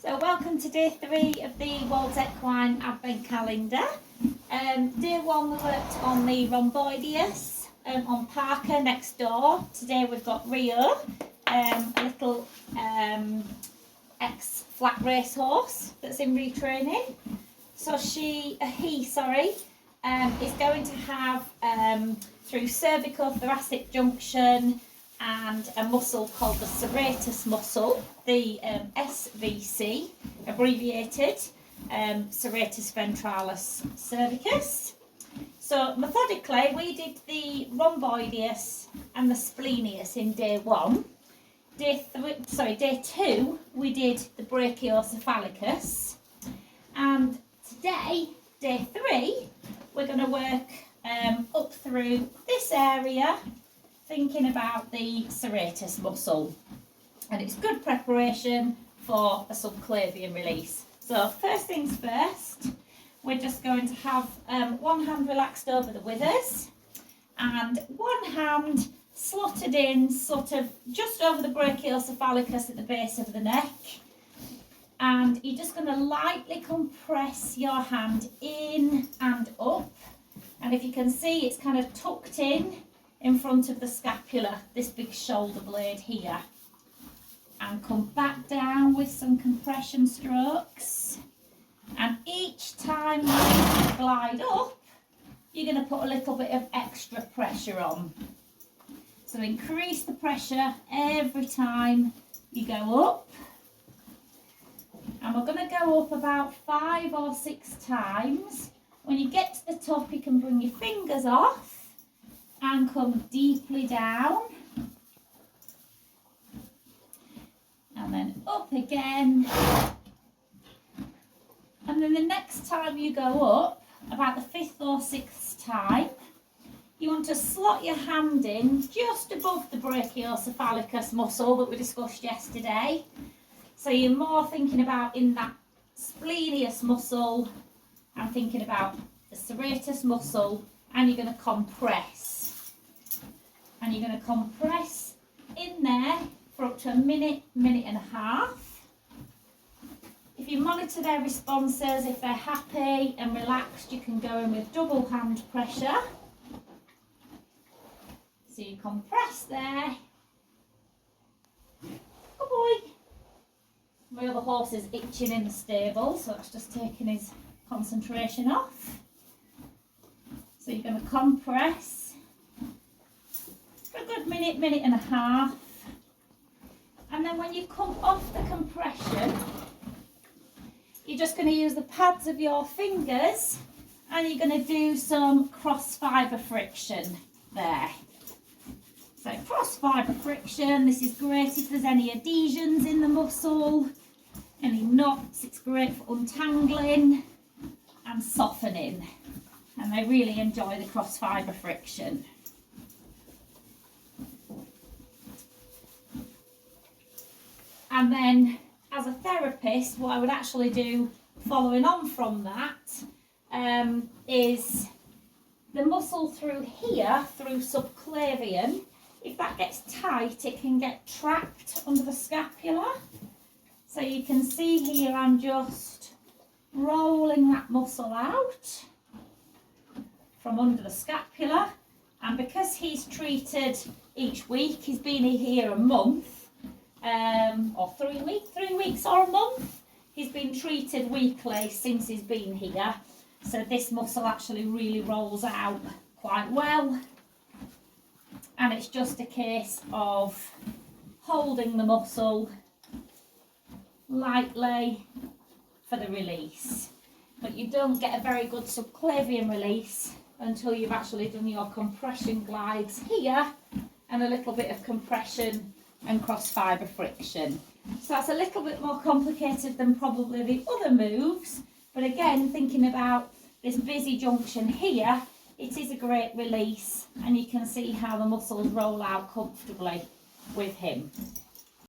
So welcome to day 3 of the Wolds Equine Advent Calendar. Day 1 we worked on the rhomboideus on Parker next door. Today we've got Rio, a little ex-flat racehorse that's in retraining. So he is going to have through cervical thoracic junction and a muscle called the Serratus muscle, the SVC, abbreviated, Serratus ventralis cervicus. So methodically we did the rhomboideus and the splenius in day 1. Day 2 we did the brachiocephalicus, and today, day 3, we're going to work up through this area, thinking about the serratus muscle, and it's good preparation for a subclavian release. So first things first, we're just going to have one hand relaxed over the withers and one hand slotted in sort of just over the brachiocephalicus at the base of the neck, and you're just going to lightly compress your hand in and up, and if you can see, it's kind of tucked in front of the scapula, this big shoulder blade here, and come back down with some compression strokes. And each time you glide up, you're going to put a little bit of extra pressure on. So increase the pressure every time you go up, and we're going to go up about 5 or 6 times. When you get to the top, you can bring your fingers off and come deeply down, and then up again, and then the next time you go up, about the 5th or 6th time, you want to slot your hand in just above the brachiocephalicus muscle that we discussed yesterday. So you're more thinking about in that splenius muscle and thinking about the serratus muscle, and you're going to compress. And you're going to compress in there for up to a minute, minute and a half. If you monitor their responses, if they're happy and relaxed, you can go in with double hand pressure. So you compress there. Good boy. My other horse is itching in the stable, so that's just taking his concentration off. So you're going to compress for a good minute, minute and a half, and then when you come off the compression, you're just going to use the pads of your fingers and you're going to do some cross fibre friction there. So cross fibre friction, this is great if there's any adhesions in the muscle, any knots, it's great for untangling and softening, and I really enjoy the cross fibre friction. And then as a therapist, what I would actually do following on from that is the muscle through here, through subclavian, if that gets tight, it can get trapped under the scapula. So you can see here I'm just rolling that muscle out from under the scapula, and because he's treated each week, he's been here a month, or 3 weeks or a month, he's been treated weekly since he's been here, so this muscle actually really rolls out quite well, and it's just a case of holding the muscle lightly for the release. But you don't get a very good subclavian release until you've actually done your compression glides here and a little bit of compression and cross fibre friction. So that's a little bit more complicated than probably the other moves, but again, thinking about this busy junction here, it is a great release, and you can see how the muscles roll out comfortably with him.